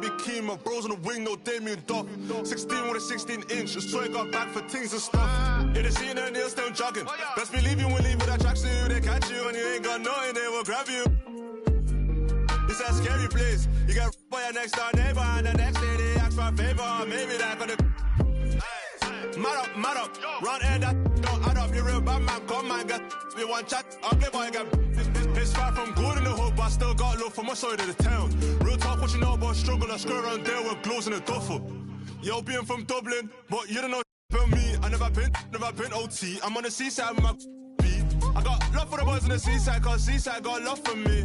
be keen, my bros on the wing, no Damien Duff. 16 with a 16-inch, a straight got back for things and stuff. Yeah, they seen her nails still jogging. Best believe you will leave with that tracksuit, they catch you and you ain't got nothing, they will grab you. It's a scary place. You get by your next door neighbor and the next day they ask for a favor. Maybe that gonna mad up, round here that don't add up. You real bad man, come man, get me one chat. Ugly boy, get it's far from good in the hood, but I still got love for my side of the town. Real talk, what you know about struggle, I screw around there with gloves in a duffel. Yo, being from Dublin, but you don't know about me. I never been OT. I'm on the seaside with my beat. I got love for the boys on the seaside, cause seaside got love for me.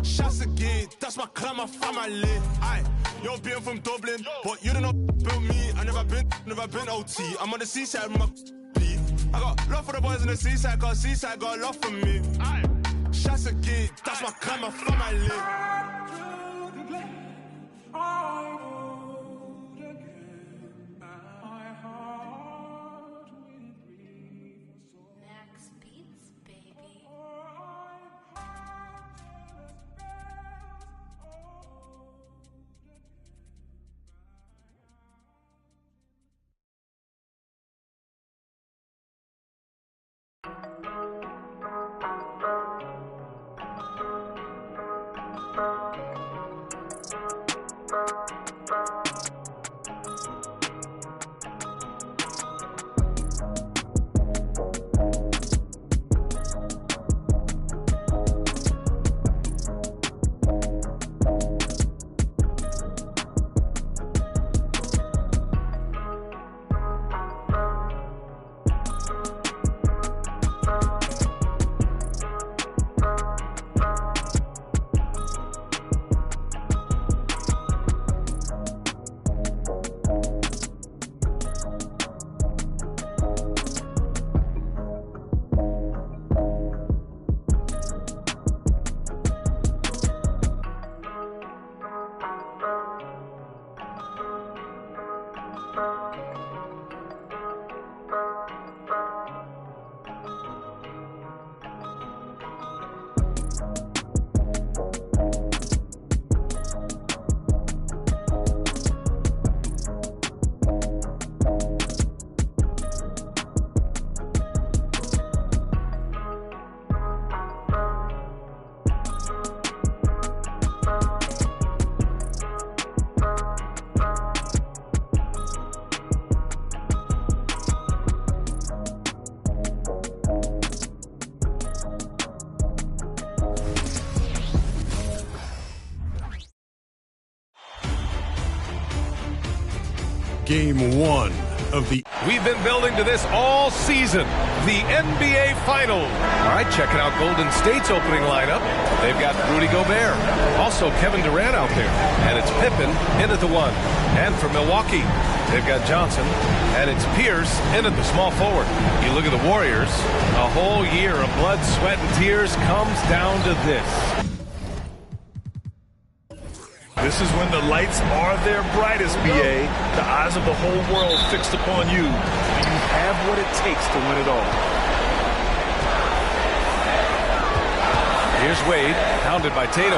Shots again, that's my clan, my family. Aye, yo, being from Dublin, but you don't know about me. I never been OT. I'm on the seaside with my beat. I got love for the boys on the seaside, cause seaside got love for me. Aye, shots again, that's my clan, my family. Game one of the... We've been building to this all season, the NBA Finals. All right, checking out Golden State's opening lineup. They've got Rudy Gobert, also Kevin Durant out there, and it's Pippen in at the one. And for Milwaukee, they've got Johnson, and it's Pierce in at the small forward. You look at the Warriors, a whole year of blood, sweat, and tears comes down to this. This is when the lights are their brightest, BA. The eyes of the whole world fixed upon you. And you have what it takes to win it all. Here's Wade, hounded by Tatum.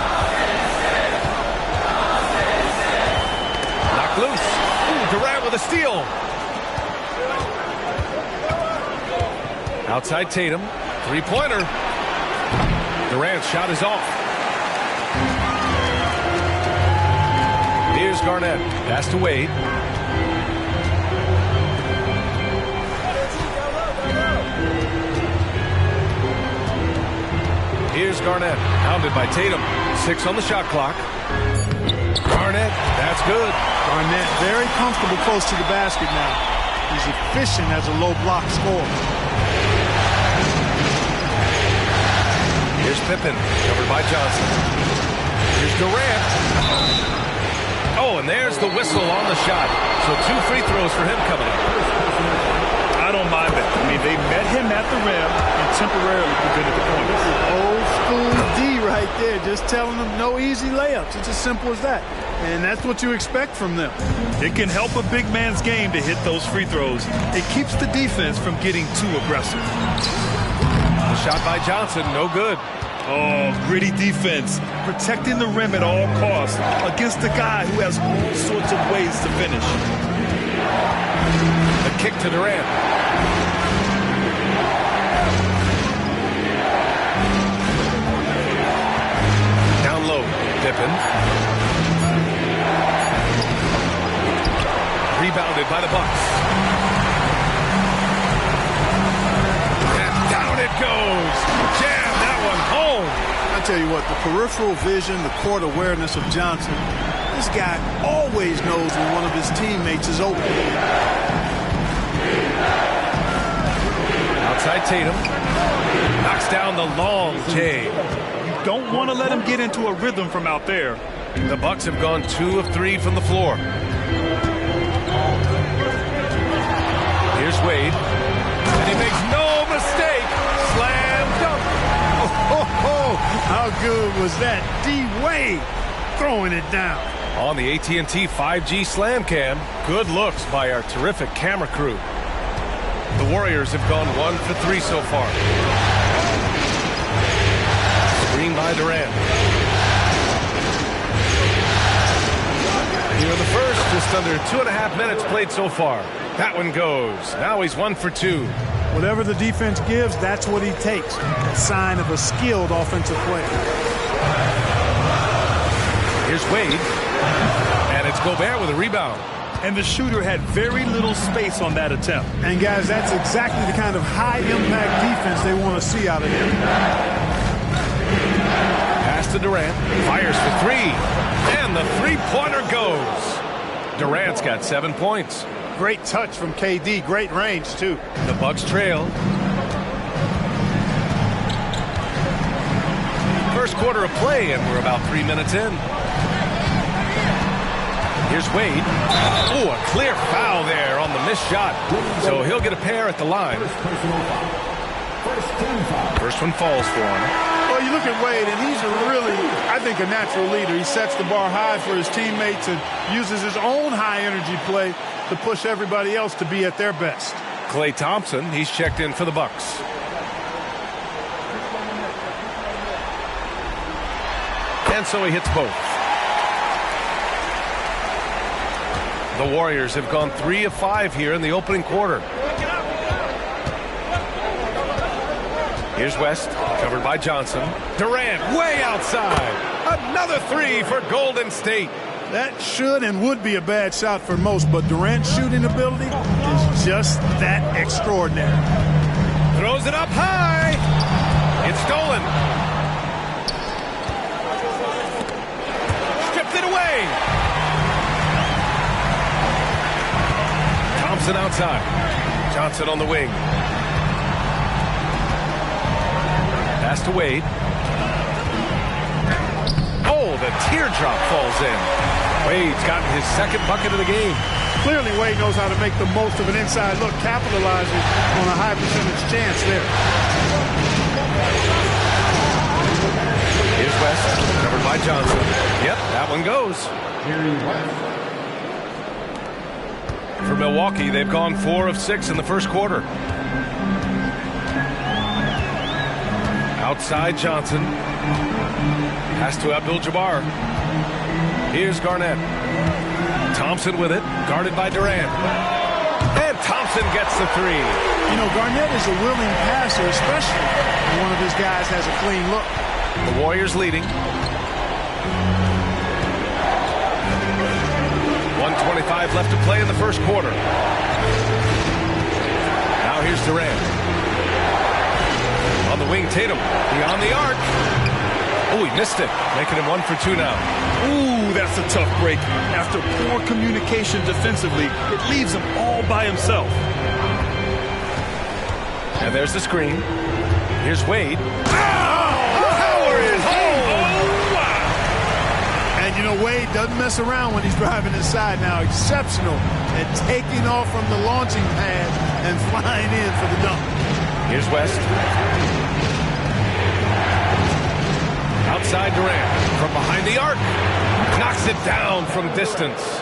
Knocked loose. Ooh, Durant with a steal. Outside Tatum. Three-pointer. Durant's shot is off. Here's Garnett. Pass to Wade. Here's Garnett. Hounded by Tatum. 6 on the shot clock. Garnett. That's good. Garnett very comfortable close to the basket now. He's efficient as a low block scorer. Here's Pippen. Covered by Johnson. Here's Durant. Oh, and there's the whistle on the shot. So 2 free throws for him coming up. I don't mind that. I mean, they met him at the rim and temporarily prevented the points. Old school D right there, just telling them no easy layups. It's as simple as that. And that's what you expect from them. It can help a big man's game to hit those free throws. It keeps the defense from getting too aggressive. The shot by Johnson, no good. Oh, gritty defense. Protecting the rim at all costs against a guy who has all sorts of ways to finish. The kick to Durant. Down low, Pippen. Rebounded by the Bucks. And down it goes. Jam that one home. I tell you what, the peripheral vision, the court awareness of Johnson, this guy always knows when one of his teammates is open. Outside Tatum. Knocks down the long J. You don't want to let him get into a rhythm from out there. The Bucks have gone 2 of 3 from the floor. Here's Wade. And he makes no mistake. Slam dunk. Oh, how good was that? D-Wade throwing it down. On the AT&T 5G Slam Cam, good looks by our terrific camera crew. The Warriors have gone 1 for 3 so far. Screen by Durant. Here in the first, just under 2.5 minutes played so far. That one goes. Now he's 1 for 2. Whatever the defense gives, that's what he takes. A sign of a skilled offensive player. Here's Wade. And it's Gobert with a rebound. And the shooter had very little space on that attempt. And guys, that's exactly the kind of high-impact defense they want to see out of him. Pass to Durant. Fires for 3. And the three-pointer goes. Durant's got 7 points. Great touch from KD. Great range, too. The Bucks trail. First quarter of play, and we're about 3 minutes in. Here's Wade. Oh, a clear foul there on the missed shot. So he'll get a pair at the line. First one falls for him. Well, you look at Wade, and he's really, I think, a natural leader. He sets the bar high for his teammates and uses his own high-energy play to push everybody else to be at their best. Klay Thompson, he's checked in for the Bucks. And so he hits both. The Warriors have gone 3 of 5 here in the opening quarter. Here's West, covered by Johnson. Durant way outside. Another 3 for Golden State. That should and would be a bad shot for most, but Durant's shooting ability is just that extraordinary. Throws it up high. It's stolen. Stripped it away. Thompson outside. Johnson on the wing. Pass to Wade. Oh, the teardrop falls in. Wade's gotten his second bucket of the game. Clearly, Wade knows how to make the most of an inside look, capitalizing on a high percentage chance there. Here's West, covered by Johnson. Yep, that one goes. For Milwaukee, they've gone 4 of 6 in the first quarter. Outside Johnson. Pass to Abdul-Jabbar. Here's Garnett. Thompson with it, guarded by Durant. And Thompson gets the 3. You know, Garnett is a willing passer, especially when one of his guys has a clean look. The Warriors leading. 1:25 left to play in the first quarter. Now here's Durant. On the wing, Tatum. Beyond the arc. Oh, he missed it. Making him 1 for 2 now. Ooh, that's a tough break. After poor communication defensively, it leaves him all by himself. And there's the screen. Here's Wade. Power is home! And, you know, Wade doesn't mess around when he's driving inside now. Exceptional at taking off from the launching pad and flying in for the dunk. Here's West. Outside Durant. From behind the arc. Knocks it down from distance.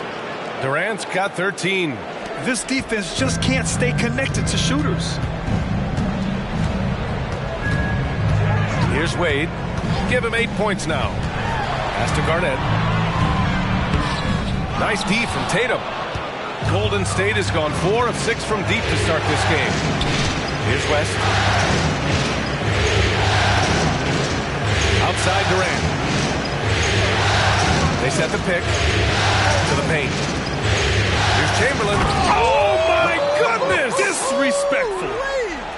Durant's got 13. This defense just can't stay connected to shooters. Here's Wade. Give him 8 points now. Pass to Garnett. Nice D from Tatum. Golden State has gone 4 of 6 from deep to start this game. Here's West. Outside Durant. They set the pick to the paint. Here's Chamberlain. Oh, my goodness! Disrespectful.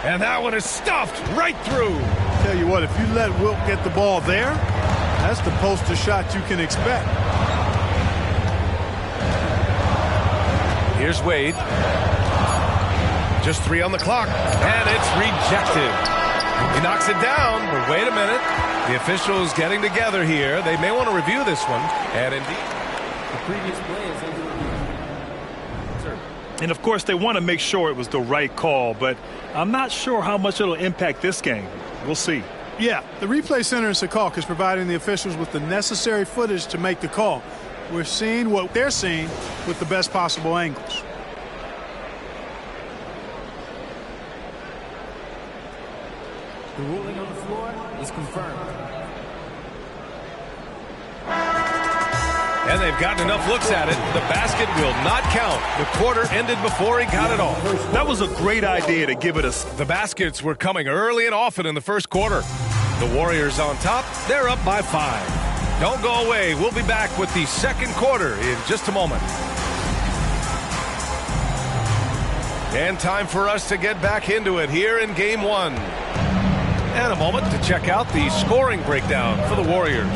And that one is stuffed right through. Tell you what, if you let Wilt get the ball there, that's the poster shot you can expect. Here's Wade. Just 3 on the clock. And it's rejected. He knocks it down, but wait a minute. The officials getting together here. They may want to review this one. And indeed, the previous play is under review. And of course, they want to make sure it was the right call, but I'm not sure how much it'll impact this game. We'll see. Yeah, the replay center in Secaucus is providing the officials with the necessary footage to make the call. We're seeing what they're seeing with the best possible angles. The ruling on the floor is confirmed. And they've gotten enough looks at it. The basket will not count. The quarter ended before he got it all. That was a great idea to give it a... The baskets were coming early and often in the first quarter. The Warriors on top. They're up by 5. Don't go away. We'll be back with the second quarter in just a moment. And time for us to get back into it here in Game 1. And a moment to check out the scoring breakdown for the Warriors.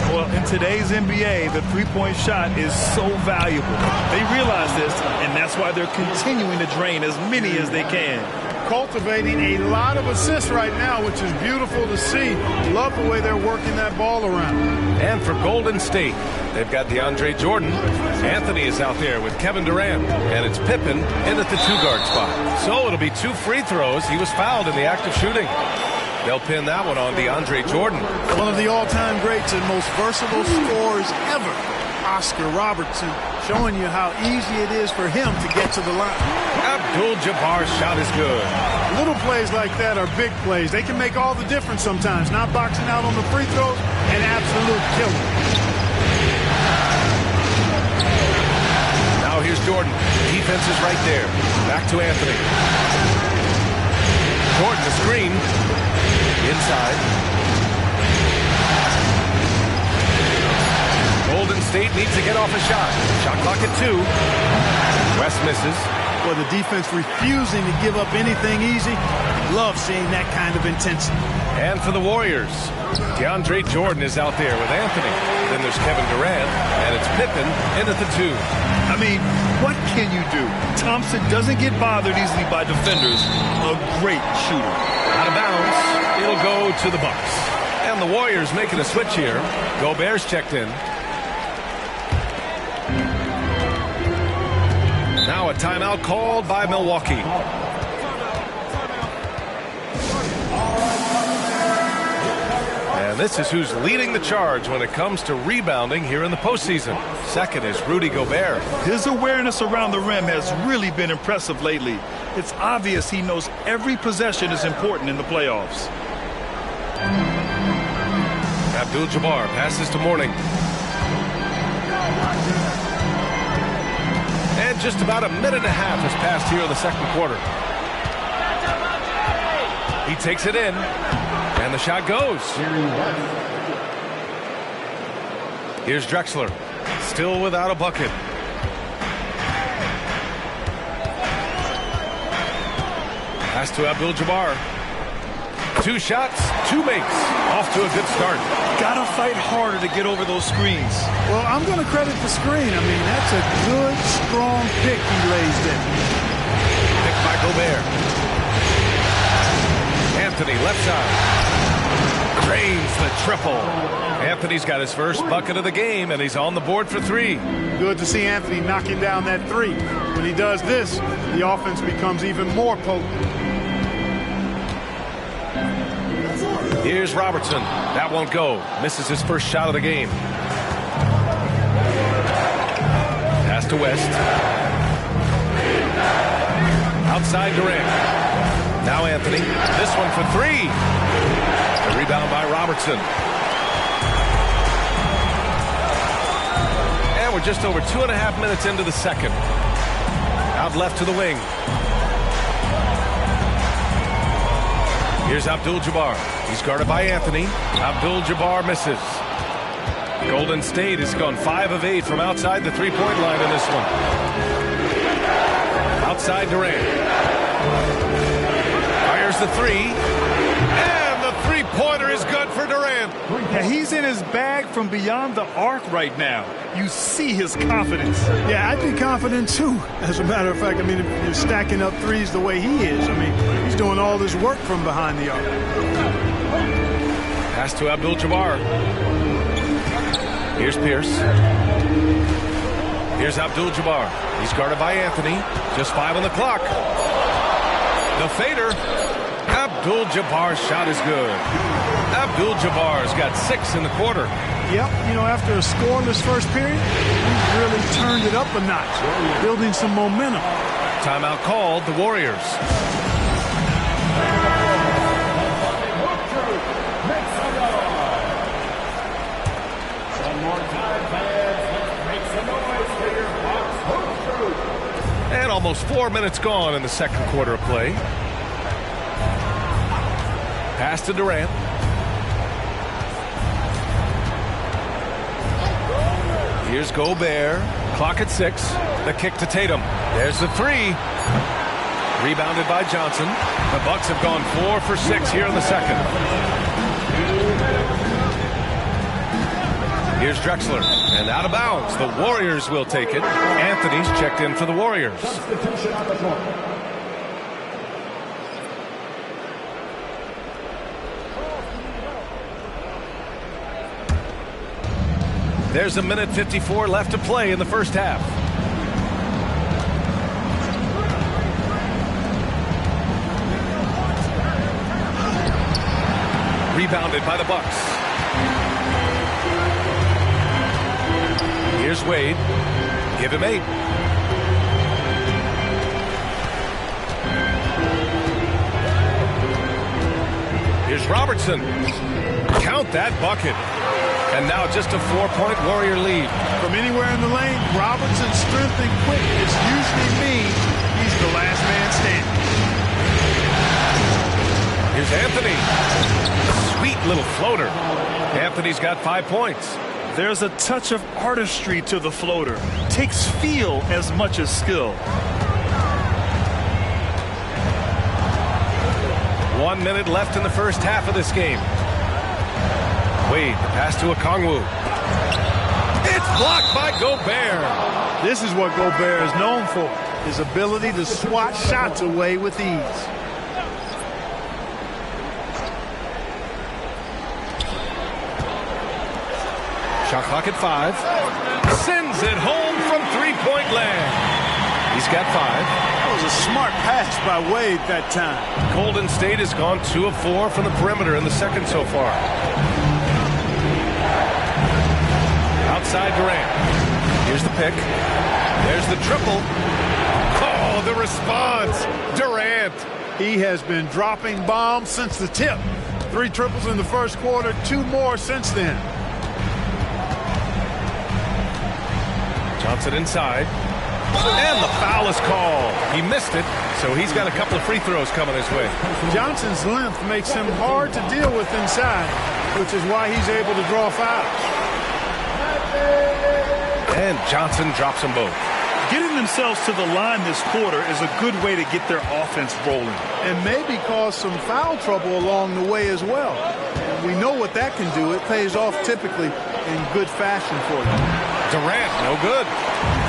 Well, in today's NBA, the three-point shot is so valuable. They realize this, and that's why they're continuing to drain as many as they can. Cultivating a lot of assists right now, which is beautiful to see. Love the way they're working that ball around. And for Golden State, they've got DeAndre Jordan. Anthony is out there with Kevin Durant. And it's Pippen in at the 2-guard spot. So it'll be 2 free throws. He was fouled in the act of shooting. They'll pin that one on DeAndre Jordan. One of the all-time greats and most versatile scorers ever, Oscar Robertson, showing you how easy it is for him to get to the line. Abdul-Jabbar's shot is good. Little plays like that are big plays. They can make all the difference sometimes. Not boxing out on the free throws, an absolute killer. Now here's Jordan. Defense is right there. Back to Anthony. Jordan, the screen. Inside. Golden State needs to get off a shot. Shot clock at 2. West misses. Well, the defense refusing to give up anything easy. Love seeing that kind of intensity. And for the Warriors, DeAndre Jordan is out there with Anthony. Then there's Kevin Durant, and it's Pippen in at the 2. I mean, what can you do? Thompson doesn't get bothered easily by defenders. A great shooter. Out of bounds. It'll go to the Bucks. And the Warriors making a switch here. Gobert's checked in. Now a timeout called by Milwaukee. And this is who's leading the charge when it comes to rebounding here in the postseason. Second is Rudy Gobert. His awareness around the rim has really been impressive lately. It's obvious he knows every possession is important in the playoffs. Abdul-Jabbar passes to Mourning. And just about a minute and a half has passed here in the second quarter. He takes it in, and the shot goes. Here's Drexler, still without a bucket. Pass to Abdul-Jabbar. 2 shots, 2 makes. Off to a good start. Gotta fight harder to get over those screens. Well, I'm going to credit the screen. I mean, that's a good, strong pick he lays there. Picked by Gobert. Anthony, left side. Cranes the triple. Anthony's got his first bucket of the game, and he's on the board for 3. Good to see Anthony knocking down that 3. When he does this, the offense becomes even more potent. Here's Robertson. That won't go. Misses his first shot of the game. Pass to West. Outside Durant. Now Anthony. This one for 3. A rebound by Robertson. we're just over 2.5 minutes into the second. Out left to the wing. Here's Abdul-Jabbar. He's guarded by Anthony. Abdul-Jabbar misses. Golden State has gone 5 of 8 from outside the three-point line in this one. Outside Durant. Fires the three. And the three-pointer is good for Durant. Yeah, he's in his bag from beyond the arc right now. You see his confidence. Yeah, I'd be confident too. As a matter of fact, I mean, if you're stacking up threes the way he is, I mean, he's doing all this work from behind the arc. Pass to Abdul-Jabbar. Here's Pierce. Here's Abdul-Jabbar. He's guarded by Anthony. Just 5 on the clock. The fader. Abdul-Jabbar's shot is good. Abdul-Jabbar's got 6 in the quarter. Yep, you know, after a scoreless first period, he's really turned it up a notch, building some momentum. Timeout called, the Warriors. And almost 4 minutes gone in the second quarter of play. Pass to Durant. Here's Gobert. Clock at 6. The kick to Tatum. There's the three. Rebounded by Johnson. The Bucks have gone 4 for 6 here in the second. Here's Drexler. And out of bounds. The Warriors will take it. Anthony's checked in for the Warriors. There's 1:54 left to play in the first half. Rebounded by the Bucks. Here's Wade. Give him 8. Here's Robertson. Count that bucket. And now just a 4-point Warrior lead. From anywhere in the lane, Robertson's strength and quickness usually mean he's the last man standing. Here's Anthony. Sweet little floater. Anthony's got 5 points. There's a touch of artistry to the floater. Takes feel as much as skill. 1 minute left in the first half of this game. Wade, the pass to Okongwu. It's blocked by Gobert. This is what Gobert is known for, his ability to swat shots away with ease. Shot clock at 5. Sends it home from three-point land. He's got 5. That was a smart pass by Wade that time. Golden State has gone 2 of 4 from the perimeter in the second so far. Outside Durant. Here's the pick. There's the triple. Oh, the response. Durant. He has been dropping bombs since the tip. 3 triples in the first quarter, 2 more since then. Johnson inside. And the foul is called. He missed it, so he's got a couple of free throws coming his way. Johnson's length makes him hard to deal with inside, which is why he's able to draw fouls. And Johnson drops them both. Getting themselves to the line this quarter is a good way to get their offense rolling. And maybe cause some foul trouble along the way as well. And we know what that can do. It pays off typically in good fashion for them. Durant, no good.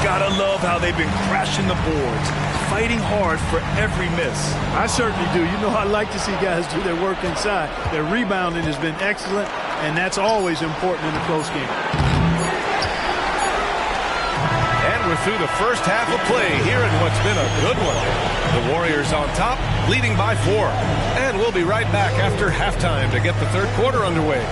Gotta love how they've been crashing the boards, fighting hard for every miss. I certainly do. You know, I like to see guys do their work inside. Their rebounding has been excellent, and that's always important in a close game. And we're through the first half of play here in what's been a good one. The Warriors on top, leading by 4. And we'll be right back after halftime to get the third quarter underway.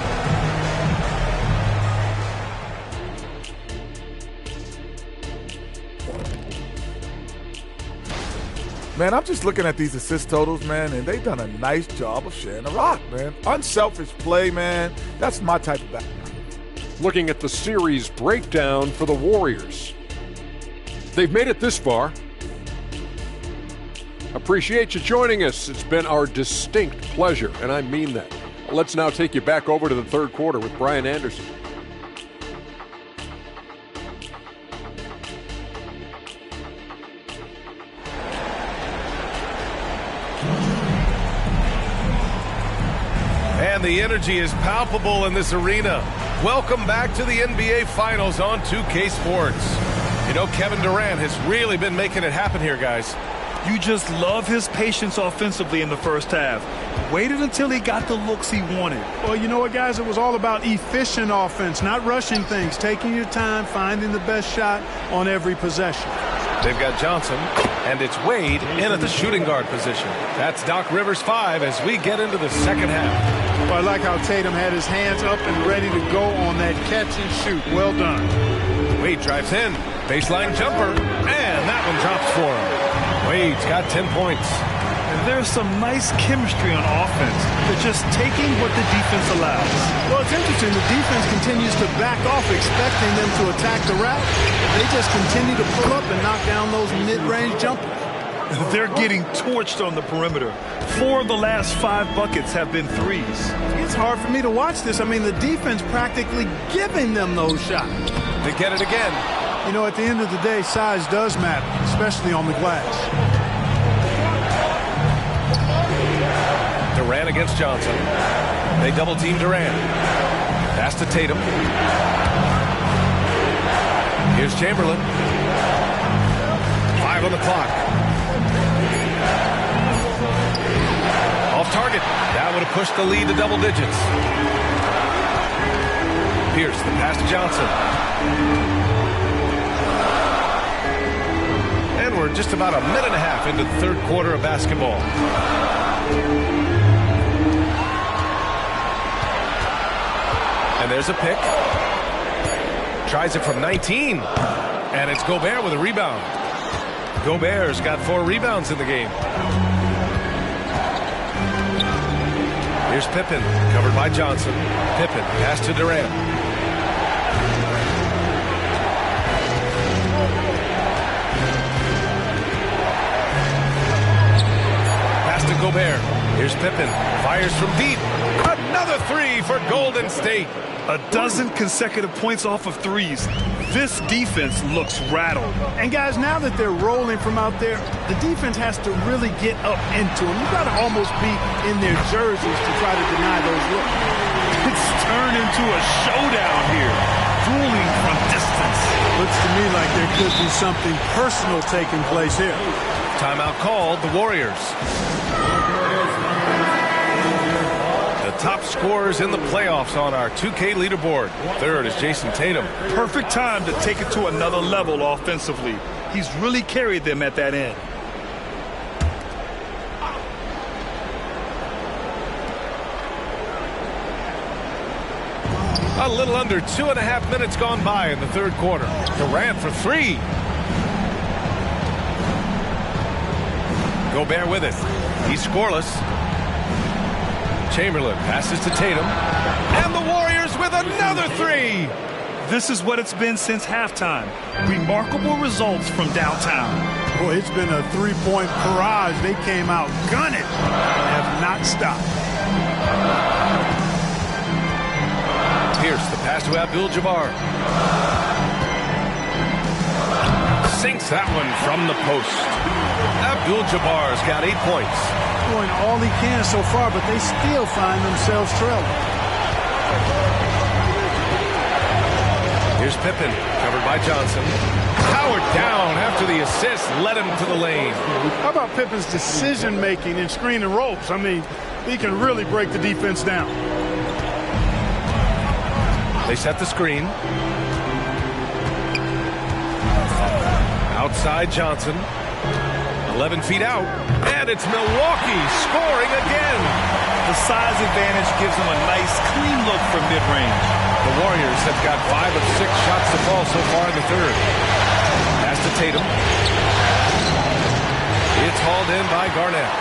Man, I'm just looking at these assist totals, man, and they've done a nice job of sharing the rock, man. Unselfish play, man. That's my type of basketball. looking at the series breakdown for the Warriors. They've made it this far. Appreciate you joining us. It's been our distinct pleasure, and I mean that. Let's now take you back over to the third quarter with Brian Anderson. And the energy is palpable in this arena. Welcome back to the NBA Finals on 2K Sports. You know, Kevin Durant has really been making it happen here, guys. You just love his patience offensively in the first half. Waited until he got the looks he wanted. Well, you know what, guys? It was all about efficient offense, not rushing things, taking your time, finding the best shot on every possession. They've got Johnson, and it's Wade in at the shooting guard position. That's Doc Rivers 5 as we get into the second half. Well, I like how Tatum had his hands up and ready to go on that catch and shoot. Well done. Wade drives in. Baseline jumper, and that one drops for him. Wade's got 10 points. And there's some nice chemistry on offense. They're just taking what the defense allows. Well, it's interesting. The defense continues to back off, expecting them to attack the route. They just continue to pull up and knock down those mid-range jumpers. They're getting torched on the perimeter. 4 of the last 5 buckets have been threes. It's hard for me to watch this. I mean, the defense practically giving them those shots. They get it again. You know, at the end of the day, size does matter, especially on the glass. Durant against Johnson. They double-team Durant. Pass to Tatum. Here's Chamberlain. 5 on the clock. Off target. That would have pushed the lead to double digits. Pierce, the pass to Johnson. And we're just about a minute and a half into the third quarter of basketball. And there's a pick. Tries it from 19. And it's Gobert with a rebound. Gobert's got 4 rebounds in the game. Here's Pippen, covered by Johnson. Pippen, pass to Durant. Pass to Gobert. Here's Pippen, fires from deep. Another 3 for Golden State. 12 consecutive points off of threes. This defense looks rattled. And guys, now that they're rolling from out there, the defense has to really get up into them. You've got to almost be in their jerseys to try to deny those looks. It's turned into a showdown here. Dueling from distance. Looks to me like there could be something personal taking place here. Timeout called, the Warriors. Top scorers in the playoffs on our 2K leaderboard. Third is Jason Tatum. Perfect time to take it to another level offensively. He's really carried them at that end. A little under 2.5 minutes gone by in the third quarter. Durant for 3. Gobert with it. He's scoreless. Chamberlain passes to Tatum. And the Warriors with another 3. This is what it's been since halftime. Remarkable results from downtown. Boy, it's been a 3-point barrage. They came out gunning and have not stopped. Pierce, the pass to Abdul-Jabbar. Sinks that one from the post. Abdul-Jabbar's got 8 points. Doing all he can so far, but they still find themselves trailing. Here's Pippen, covered by Johnson. Howard down after the assist, led him to the lane. How about Pippen's decision-making in screen and rolls? I mean, he can really break the defense down. They set the screen. Outside Johnson. 11 feet out, and it's Milwaukee scoring again. The size advantage gives them a nice, clean look from mid-range. The Warriors have got 5 of 6 shots to fall so far in the third. Pass to Tatum. It's hauled in by Garnett.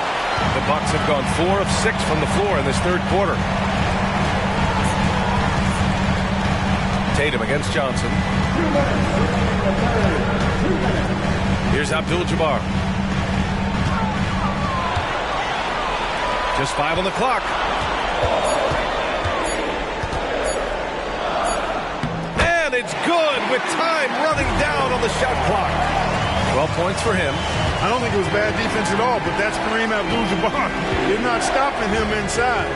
The Bucks have gone 4 of 6 from the floor in this third quarter. Tatum against Johnson. Here's Abdul-Jabbar. Just 5 on the clock. And it's good with time running down on the shot clock. 12 points for him. I don't think it was bad defense at all, but that's Kareem Abdul-Jabbar. You're not stopping him inside.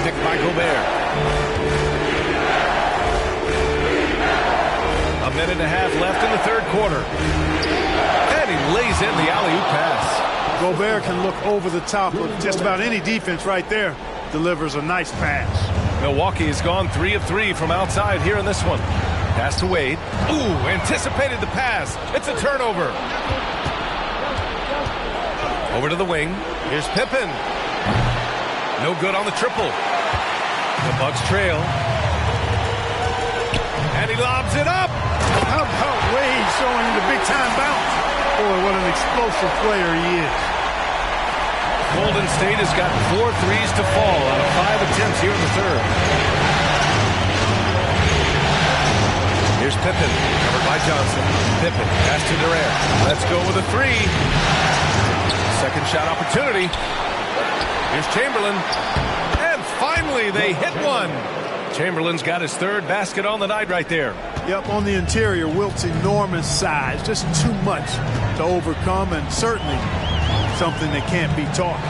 Picked by Gobert. A minute and a half left in the third quarter. And he lays in the alley-oop pass. Gobert can look over the top of just about any defense right there. Delivers a nice pass. Milwaukee has gone 3 of 3 from outside here in this one. Pass to Wade. Ooh, anticipated the pass. It's a turnover. Over to the wing. Here's Pippen. No good on the triple. The Bucks trail. And he lobs it up. How about Wade showing the big-time bounce? Boy, what an explosive player he is. Golden State has got 4 threes to fall out of 5 attempts here in the third. Here's Pippen, covered by Johnson. Pippen, pass to Durant. Let's go with a 3. Second shot opportunity. Here's Chamberlain. And finally, they hit one. Chamberlain's got his third basket on the night right there. Yep, on the interior, Wilt's enormous size. Just too much to overcome, and certainly something that can't be taught.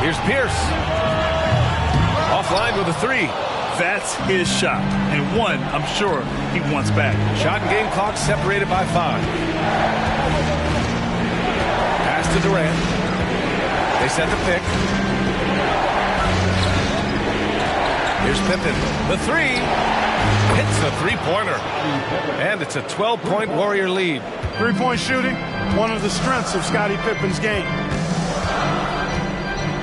Here's Pierce. Offline with a 3. That's his shot, and one I'm sure he wants back. Shot and game clock separated by 5. Pass to Durant. They set the pick. Here's Pippen. The 3. Hits a 3-pointer. And it's a 12-point Warrior lead. 3-point shooting, one of the strengths of Scottie Pippen's game.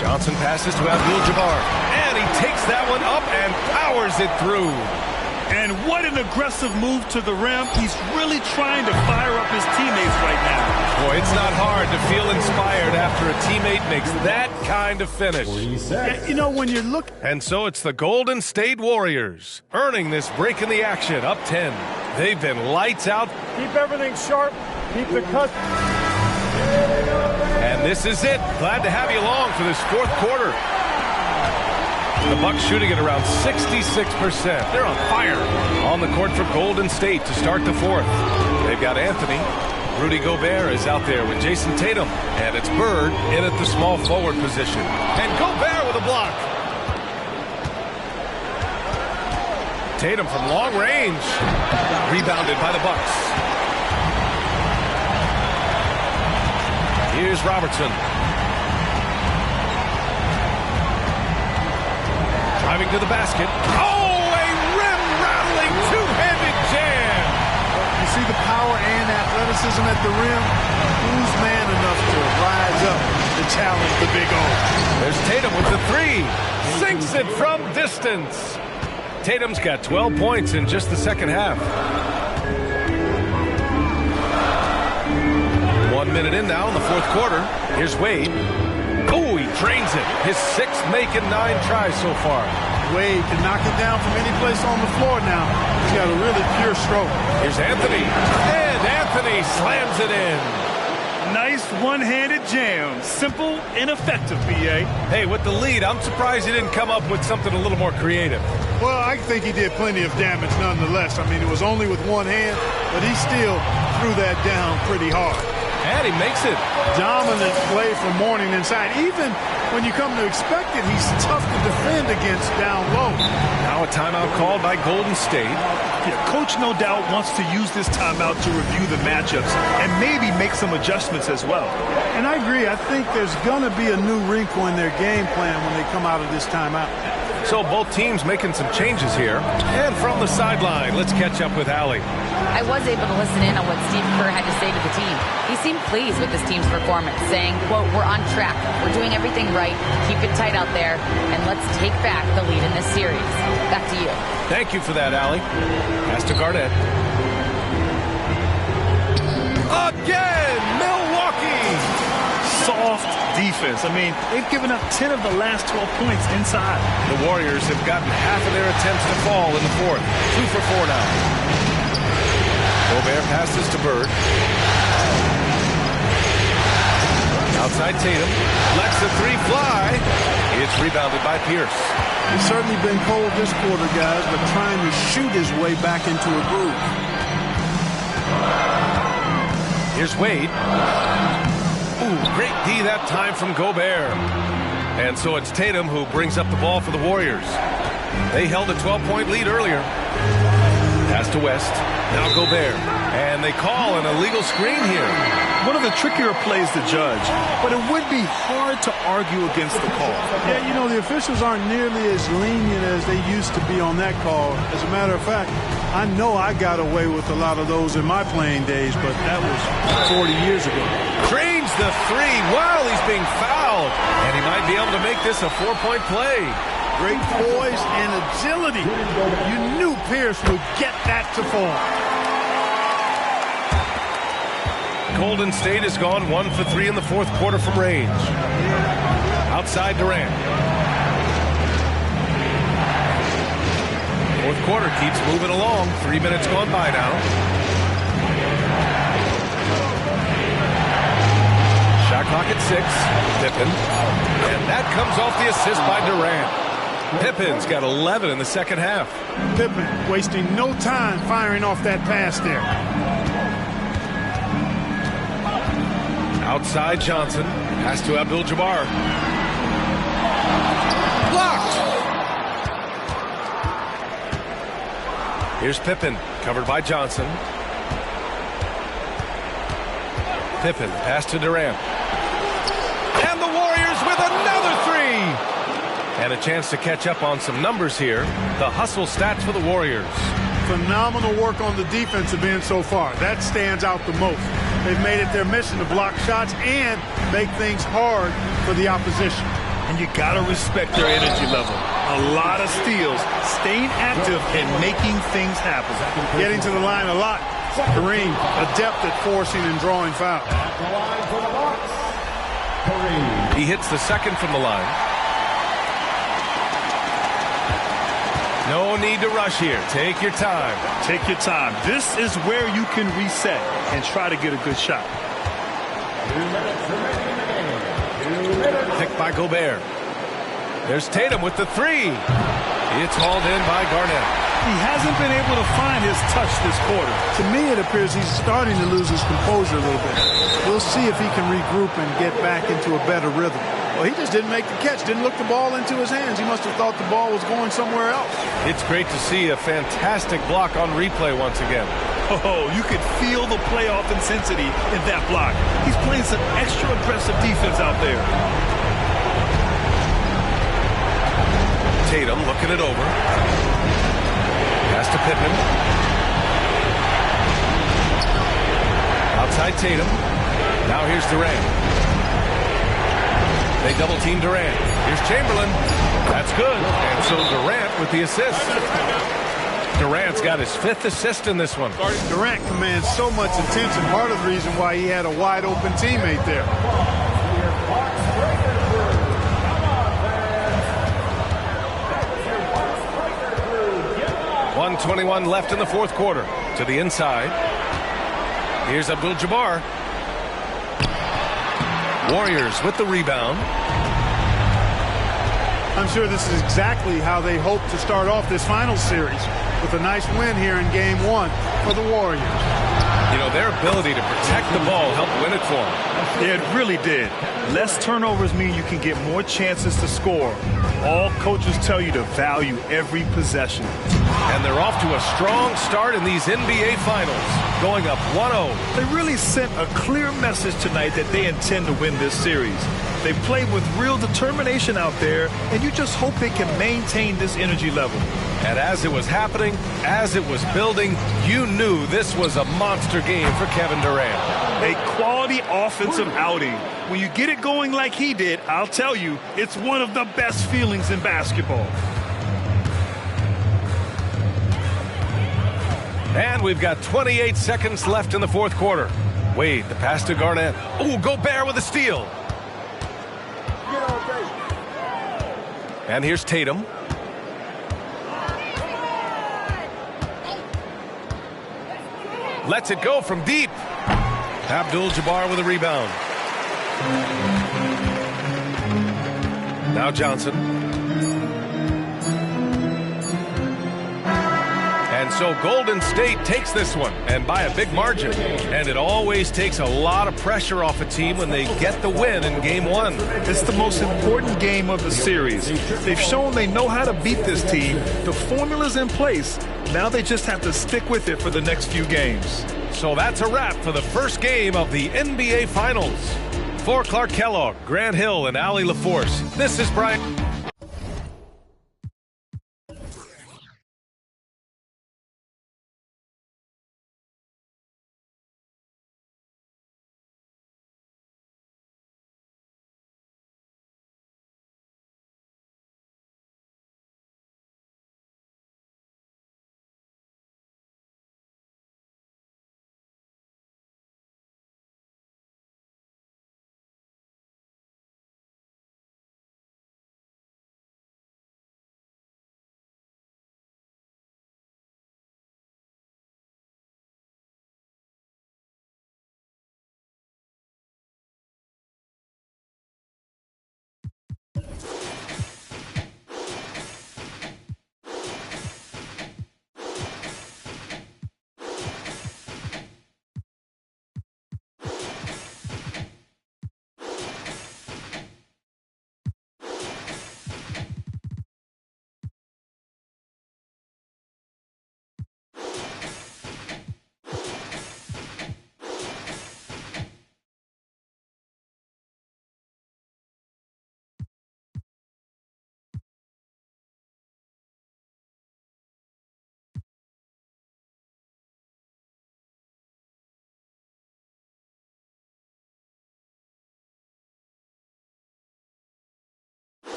Johnson passes to Abdul-Jabbar. And he takes that one up and powers it through. And what an aggressive move to the rim. He's really trying to fire up his teammates right now. Boy, it's not hard to feel inspired after a teammate makes that kind of finish. Yeah, you know, when you look... And so it's the Golden State Warriors earning this break in the action, up 10. They've been lights out. Keep everything sharp. Keep the cut. And this is it. Glad to have you along for this fourth quarter. The Bucks shooting at around 66%. They're on fire on the court for Golden State to start the fourth. They've got Anthony. Rudy Gobert is out there with Jason Tatum. And it's Bird in at the small forward position. And Gobert with a block. Tatum from long range. Rebounded by the Bucks. Here's Robertson. Driving to the basket. Oh, a rim-rattling two-handed jam. You see the power and athleticism at the rim. Who's man enough to rise up to challenge the Big O? There's Tatum with the 3. Sinks it from distance. Tatum's got 12 points in just the second half. 1 minute in now in the fourth quarter. Here's Wade. Oh, he drains it. His 6th make and 9 tries so far. Wade can knock it down from any place on the floor now. He's got a really pure stroke. Here's Anthony. And Anthony slams it in. Nice one-handed jam. Simple and effective, B.A. Hey, with the lead, I'm surprised he didn't come up with something a little more creative. Well, I think he did plenty of damage nonetheless. I mean, it was only with one hand, but he still threw that down pretty hard. And he makes it. Dominant play from Mourning inside. Even when you come to expect it, he's tough to defend against down low. Now a timeout called by Golden State. Yeah, Coach no doubt wants to use this timeout to review the matchups and maybe make some adjustments as well. And I agree. I think there's going to be a new wrinkle in their game plan when they come out of this timeout. So both teams making some changes here. And from the sideline, let's catch up with Allie. I was able to listen in on what Steve Kerr had to say to the team. He seemed pleased with his team's performance, saying, quote, "We're on track. We're doing everything right. Keep it tight out there, and let's take back the lead in this series." Back to you. Thank you for that, Allie. Pass to Garnett. Again, Milwaukee! Soft defense. I mean, they've given up 10 of the last 12 points inside. The Warriors have gotten half of their attempts to fall in the fourth. 2 for 4 now. Gobert passes to Bird. Outside Tatum. Lets the three fly. It's rebounded by Pierce. He's certainly been cold this quarter, guys, but trying to shoot his way back into a groove. Here's Wade. Ooh, great D that time from Gobert. And so it's Tatum who brings up the ball for the Warriors. They held a 12-point lead earlier. Pass to West. Now Gobert. And they call an illegal screen here. One of the trickier plays to judge, but it would be hard to argue against the call. Yeah, you know, the officials aren't nearly as lenient as they used to be on that call. As a matter of fact, I know I got away with a lot of those in my playing days, but that was 40 years ago. Drains the three while he's being fouled. And he might be able to make this a 4-point play. Great poise and agility. You knew Pierce would get that to fall. Golden State has gone 1 for 3 in the fourth quarter from range. Outside Durant. Fourth quarter keeps moving along. 3 minutes gone by now. Shot clock at 6. Pippen. And that comes off the assist by Durant. Pippen's got 11 in the second half. Pippen wasting no time firing off that pass there. Outside Johnson. Pass to Abdul-Jabbar. Blocked! Here's Pippen. Covered by Johnson. Pippen. Pass to Durant. And the Warriors with another three! And a chance to catch up on some numbers here. The hustle stats for the Warriors. Phenomenal work on the defensive end so far. That stands out the most. They've made it their mission to block shots and make things hard for the opposition. And you got to respect their energy level. A lot of steals, staying active and making things happen. Getting to the line a lot. Kareem, adept at forcing and drawing fouls. He hits the second from the line. No need to rush here. Take your time. Take your time. This is where you can reset and try to get a good shot. Picked by Gobert. There's Tatum with the three. It's hauled in by Garnett. He hasn't been able to find his touch this quarter. To me, it appears he's starting to lose his composure a little bit. We'll see if he can regroup and get back into a better rhythm. Well, he just didn't make the catch, didn't look the ball into his hands. He must have thought the ball was going somewhere else. It's great to see a fantastic block on replay once again. Oh, you could feel the playoff intensity in that block. He's playing some extra aggressive defense out there. Tatum looking it over. Pass to Pippen. Outside Tatum. Now here's Durant. They double-team Durant. Here's Chamberlain. That's good. And so Durant with the assist. Durant's got his 5th assist in this one. Durant commands so much attention. Part of the reason why he had a wide-open teammate there. .121 left in the fourth quarter. To the inside. Here's Abdul-Jabbar. Warriors with the rebound. I'm sure this is exactly how they hope to start off this final series, with a nice win here in Game 1 for the Warriors. You know, their ability to protect the ball helped win it for them. Yeah, it really did. Less turnovers mean you can get more chances to score. All coaches tell you to value every possession. And they're off to a strong start in these NBA Finals, going up 1-0. They really sent a clear message tonight that they intend to win this series. They played with real determination out there, and you just hope they can maintain this energy level. And as it was happening, as it was building, you knew this was a monster game for Kevin Durant. A quality offensive outing. When you get it going like he did, I'll tell you, it's one of the best feelings in basketball. And we've got 28 seconds left in the fourth quarter. Wade, the pass to Garnett. Ooh, Gobert with a steal. And here's Tatum. Lets it go from deep. Abdul-Jabbar with a rebound. Now Johnson. And so Golden State takes this one, and by a big margin. And it always takes a lot of pressure off a team when they get the win in Game 1. It's the most important game of the series. They've shown they know how to beat this team. The formula's in place. Now they just have to stick with it for the next few games. So that's a wrap for the first game of the NBA Finals. For Clark Kellogg, Grant Hill, and Allie LaForce, this is Brian.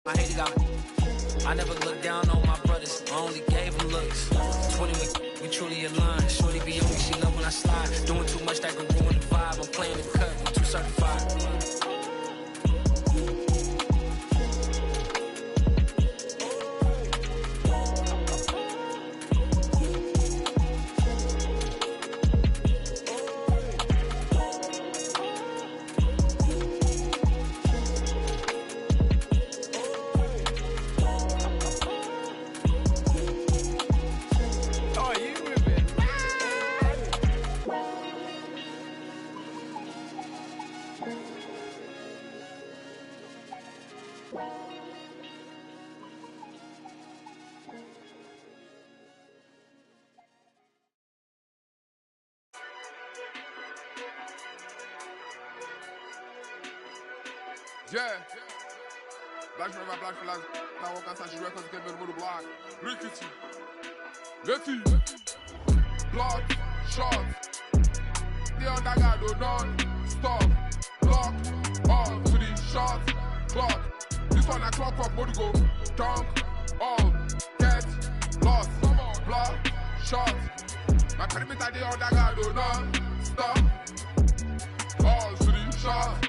I hate it, I never looked down on my brothers, I only gave them looks. 20, we truly aligned. Shorty be on me, she love when I slide. Doing too much that could ruin the vibe. I'm playing the cut, I'm too certified. Yeah. Black Forever, Black for Life. Tá alcançando as records que é meu número black. Rickety. Letty. Blood. Shot. The underguard do not stop. Block. All to the shot. Clock. This one a clock up. Body go. Dunk. All. Get. Lost. Block. Shot. My perimeter the underguard do not stop. All to the shot.